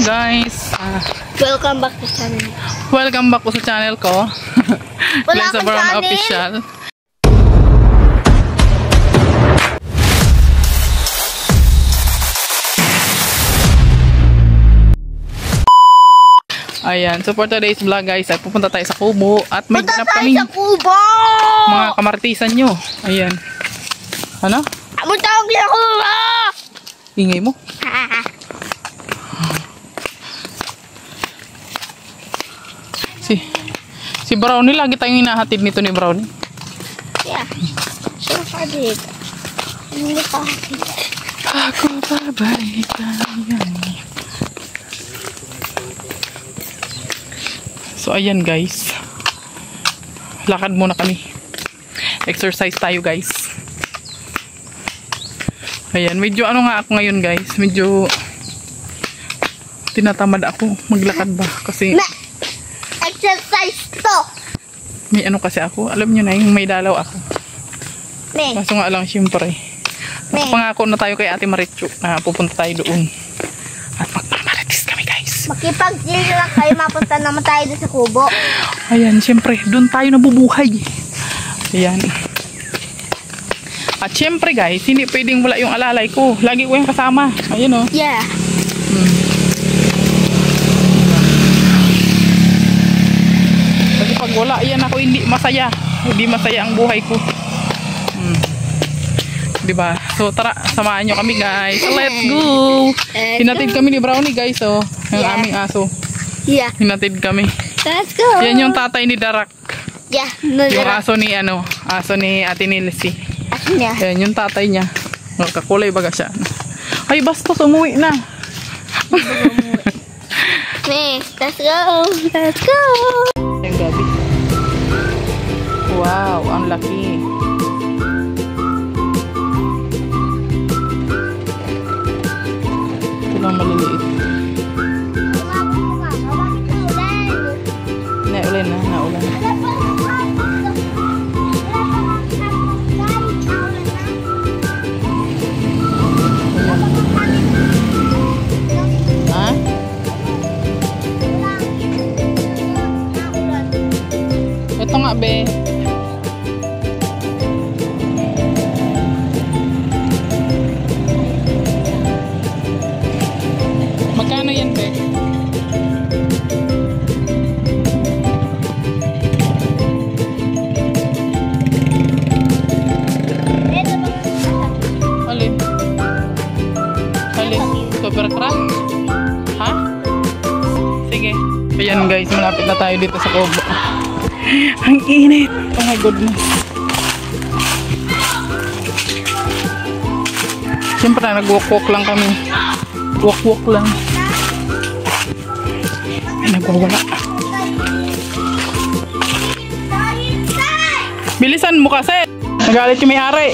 guys. Welcome back to channel. Welcome back po sa channel ko. Glenza Brown Official. Ayan, so for today's vlog guys, ay pupunta tayo sa Kubo at may ganap kaming mga kamartisan nyo. Ayan. Ano? Pumunta ako sa Kubo! Ingay mo. Si Brownie, lagi tayong hinahatid nito ni Brownie. Yeah. Sure, Fadid. Hindi pa. Ako babalik yan. So ayan guys, lakad muna kami, exercise tayo guys. Ayan, medyo ano nga ako ngayon guys, medyo tinatamad ako maglakad ba kasi exercise to. may ano kasi ako, alam nyo na yung may dalaw ako. Kaso nga lang syempre pangako na tayo kay Ate Marichu na pupunta tayo doon at magmamaritis kami guys. Makipag-deal lang kayo, mapunta naman tayo doon sa Kubo. Ayan, syempre, doon tayo nabubuhay. Ayan. At syempre guys, hindi pwedeng wala yung alalay ko. Lagi ko yung kasama. Ayan o. Yeah. Kasi pag wala, yan ako hindi masaya. Hindi masaya ang buhay ko. Diba? So tara, samahan nyo kami guys. Let's go! Hinatid kami ni Brownie guys oh. Yung aming aso. Yeah. Hinatid kami. Let's go! Yan yung tatay ni Darak. Yeah. Yung aso ni aso ni Ate Nilsi. Aso niya. Yan yung tatay niya. Kakulay baga siya. Ay bastos, umuwi na. Let's go! Let's go! Yung gabi. Wow, ang laki. Ito lang maliliit. Naulan na, naulan. Ha? Ito nga be. Magkano yan be? Alin? Alin? Super crack? Ha? Sige. Ayan guys, malapit na tayo dito sa Kubo. Ang init! Oh my goodness. Siyempre nag-walk-walk lang kami. Walk-walk lang. Ay, nagwawala. Bilisan mo kasi! Nagalit yung may-ari.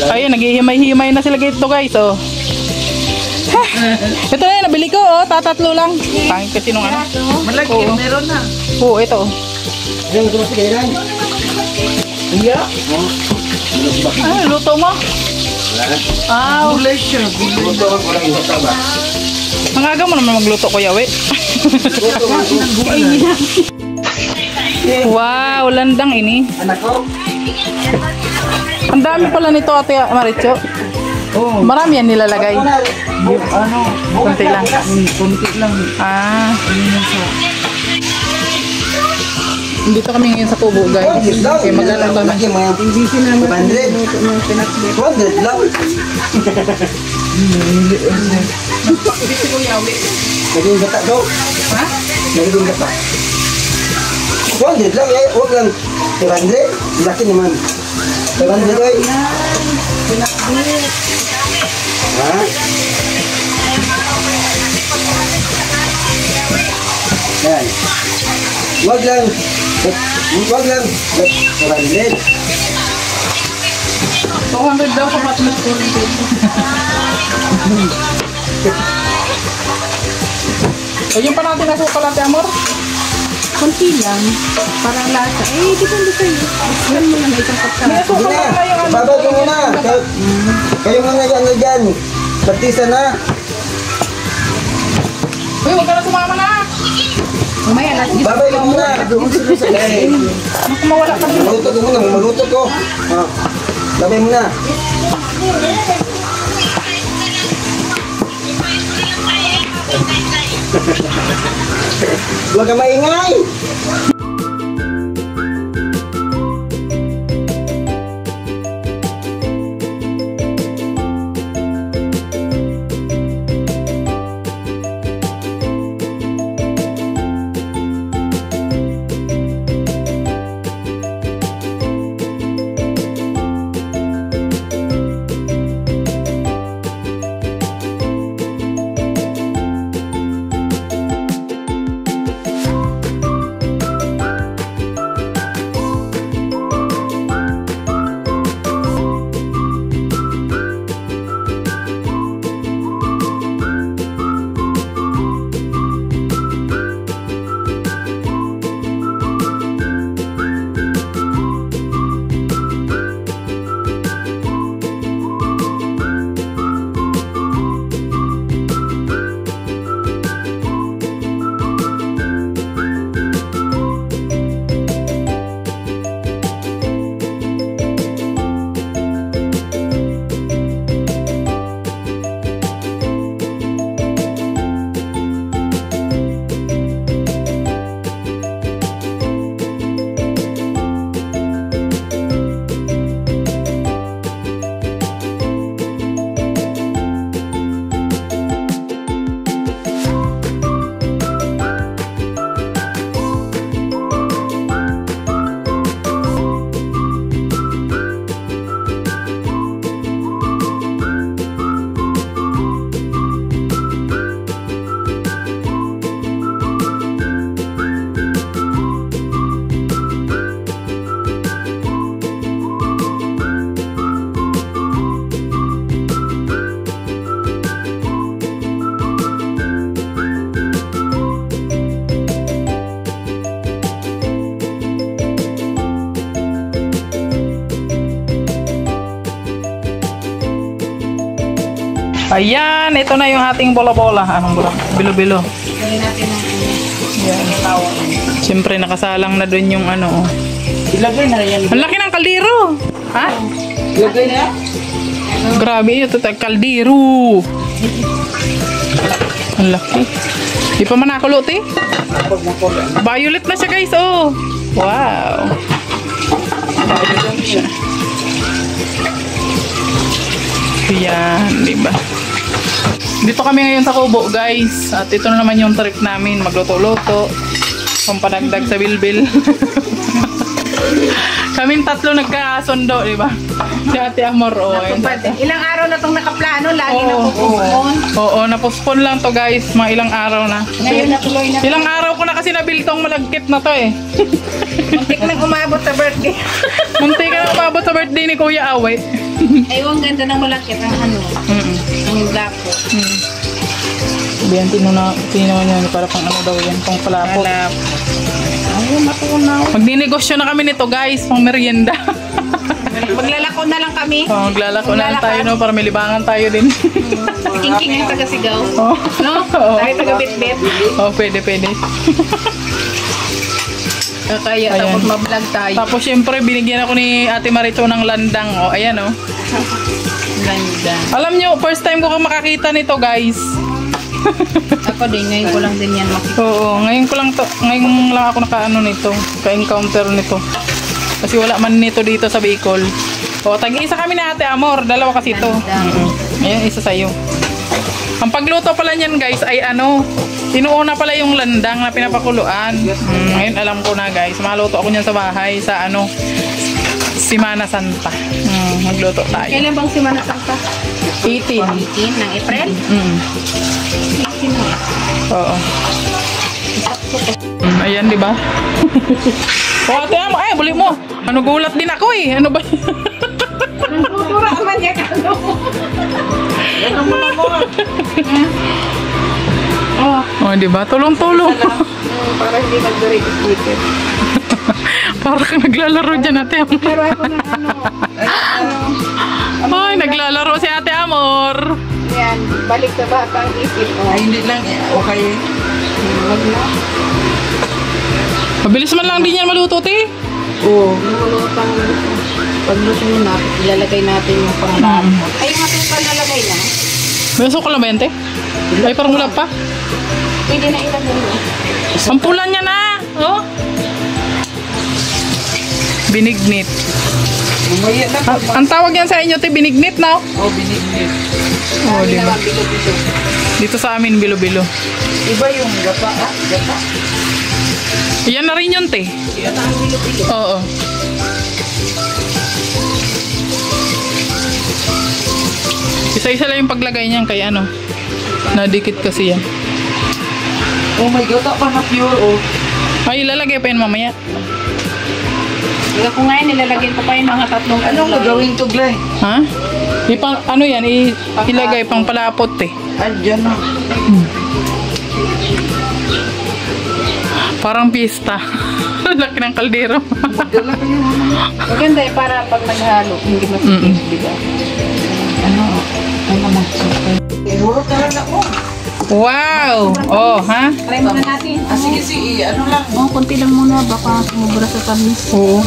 Ayun, naghihimay-himay na sila dito guys. Oh. Ito na yun, nabili ko. Oh, tatatlo lang. Pangit kasi nung ano. Malaki, meron na. Oo, ito. Ayun, ito mas kailan. Iya. Ah, luto mo? Ah, Gulay siya. Luto ako lang yung taba. ang aga mo naman magluto ko yawe. Wow, landang ini. Anak ko? Ang dami pala nito Ate Marichu. Oo. Marami yan nilalagay. Ano? Kunti lang. Kunti lang. Ah. Dito kami ngayon sa Kubo guys. Okay, mag-ano kami. Hindi sila magluto ng pinakbit. 200 lang. Dito ko yawe. Naging gata daw. Ha? Naging gata. 200 lang. Huwag lang. 200. Laki naman. 200 ay. Pinakbit. Ha? Yan. Huwag lang. Huwag lang. 200. 200 daw sa patmas ko rin dito. Ayun pa natin nasukal Ate Amor. Kunti lang. Parang lasa. Eh, depende sa'yo. Yan mo lang isang kapsa. May nasukal na tayo ano. Babad ko muna. Kayo muna yan na dyan. Partisa na. Uy, huwag ka na sumama na. Umaya na. Babay lang muna. Doon sila sa lay. Baka mawala ka dito. Maluto ko muna. Maluto ko. Babay muna. Huwag ka maingay. Ayan, ito na yung ating bola-bola. Anong bola? Bilo-bilo. Gawin natin ng Yan. tawag. Siyempre, nakasalang na dun yung ano. Oh. Ilagay na yan. Ang laki ng kaldero! Ha? Ilagay na. Grabe yun, ito kaldero! Ang laki. Di pa man nakulot eh. Violet na siya guys, oh! Wow! Yan, diba? Dito kami ngayon sa Kubo, guys. At ito na naman yung trip namin. Magluto-luto. Pampanagdag sa bilbil. Kaming tatlo nagkasundo, diba? Si Ate Amor, oh. Ilang araw na itong nakaplano, lagi na pupuspon. Oo, napospon lang to guys. Mga ilang araw na. Ngayon natuloy na. Ilang araw ko na kasi nabil tong malagkit na to eh. Muntik nang umabot sa birthday. Munti ka na umabot sa birthday ni Kuya Awe. Ay, ang ganda ng malakit ang ano. Ang dako. Sabihan, tinawa niya para pang ano daw yan, pang palapot. Ay, matunaw. Magdinegosyo na kami nito guys, pang merienda. Maglalako na lang kami. Oh, maglalako na lang tayo no, para may libangan tayo din. King-king ang taga-sigaw. Oh. No? Oo. Tayo taga-bit-bit. Oh, pwede. Kaya Ayan. tapos mablog tayo. Tapos syempre, binigyan ako ni Ate Marito ng landang. Oh, ayan oh. Ganda. Alam nyo, first time ko makakita nito guys. Ako din, ngayon ko lang din yan makikita. Oo, ngayon lang ako nakaano nito, ka-encounter nito. Kasi wala man nito dito sa Bicol. O, tag-isa kami na Ate Amor, dalawa kasi ito. Ayan, isa sa'yo. Ang pagluto pala niyan guys ay ano, inuuna pala yung landang na pinapakuluan. Ngayon alam ko na guys, maluto ako niyan sa bahay sa ano, Semana Santa. Magluto tayo. Kailan bang Semana Santa? 18. 18 ng April? 18 na. Oo. Ayan, di ba? O, Ate Amor, ay, buli mo. Ano, gulat din ako eh. Ano ba? Tutura man niya ka. Ano mo na mo? O, di ba? Tulong-tulong. Para hindi mag-durit speaker. Para kang naglalaro dyan, Ate Amor. Pero ako na ano. Ay, naglalaro si Ate Amor. Yan, balik sa bata ang isip mo. Ay, hindi lang. Okay. Wag na. Mabilis man lang din yan maluto, te. Oo. Lumulutang pagluto na, ilalagay natin yung panglaban. Ay, yung asukal nalagay na. May asukal na ba yan, te? Ay, parang wala pa. Pwede na ilagay mo. Sampulan niya na. Oh. Binignit. Umaya na pa. Ang tawag yan sa inyo, te, binignit, no? Oh, binignit. Oh, di ba? Bilo-bilo. Dito sa amin, bilo-bilo. Iba yung gapa, ah? Gapa. Yan na rin yun, te. Yan ang bilo-bilo. Oo. Isa-isa lang yung paglagay niyan kay ano. Nadikit kasi yan. Oh my God, pa na pure, oh. Ay, ilalagay pa yun mamaya. Kaya ko ngayon, nilalagyan ko pa yung mga tatlong anong gagawin to, Glay? Ha? Ipang, ano yan, ilagay pang palapot, eh. Andyan na. Parang pista. Laki ng kaldero. Magdala kayo, maganda eh, para pag naghalo, hindi masikip, di ba? Ano magsukay. Hurot na lang ako. Wow! Oh, ha? Try muna natin. Sige, ano lang. Oh, konti lang muna, baka sumubra sa tamis. Oo.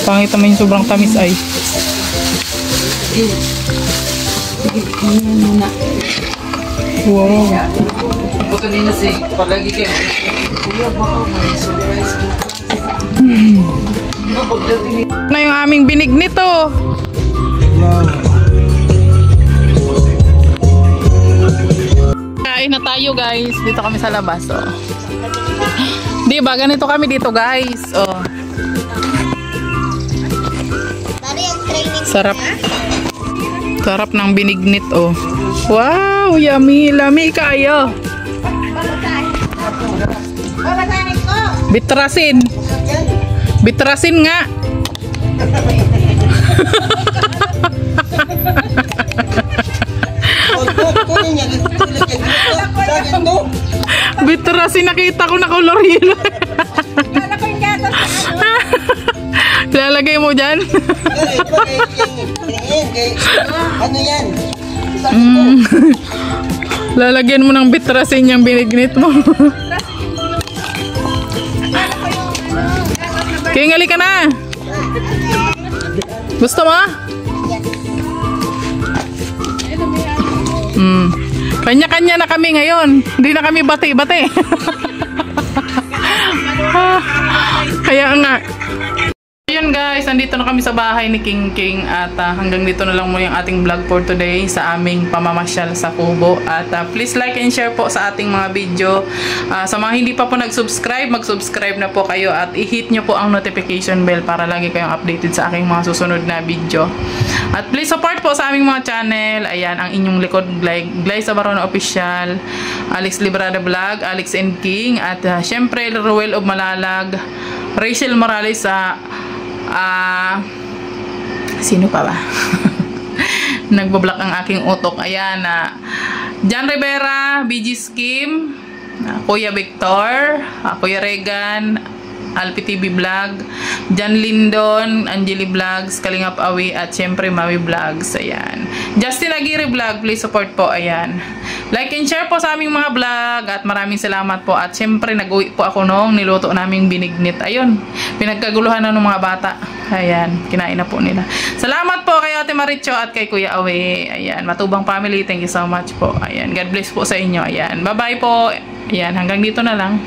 Pangit naman yung sobrang tamis ay. Sige, ganyan muna. Wow. Buto nila si palagi kayo. Kuya, baka may surprise ko. Na yung aming binignit, oh. Kain na tayo, guys. Dito kami sa labas, oh. Di ba? Ganito kami dito, guys. Oh. Sarap. Sarap ng binignit, oh. Wow, yummy. Lami kayo. Bitrasin. Bitrasin nga. Bitrasin, nakita ko na color yun. Lalagay mo dyan. Ano yan? Lalagyan mo ng bitrasin yung binignit mo. Kingali ka na. Gusto mo? Kanya-kanya na kami ngayon. Hindi na kami bati-bati. Kaya nga. Ayan guys, nandito na kami sa bahay ni King King at hanggang dito na lang muna yung ating vlog for today sa aming pamamasyal sa Kubo. At please like and share po sa ating mga video. Sa mga hindi pa po nag-subscribe, mag-subscribe na po kayo at i-hit nyo po ang notification bell para lagi kayong updated sa aking mga susunod na video. At please support po sa aming mga channel. Ayan, ang inyong likod, Glay Sabarona Official, Alex Librada Vlog, Alex and King, at syempre Ruel of Malalag, Rachel Morales sa sino pa ba? Nagbablock ang aking utok. Ayan, John Rivera, BG Scheme, Kuya Victor, Kuya Regan, Alpi TV Vlog, Jan Lindon, Angeli Vlogs, Kalingap Awi, at syempre Mawi Vlogs. Ayan. Justin Aguirre Vlog, please support po. Ayan. Like and share po sa aming mga vlog at maraming salamat po. At syempre nag-uwi po ako nung niluto naming binignit. Ayun, pinagkaguluhan na ng mga bata. Ayan, kinain na po nila. Salamat po kay Ate Maricho at kay Kuya Awi. Ayan, Matubang Family, thank you so much po. Ayan, God bless po sa inyo. Ayan, bye-bye po. Ayan, hanggang dito na lang.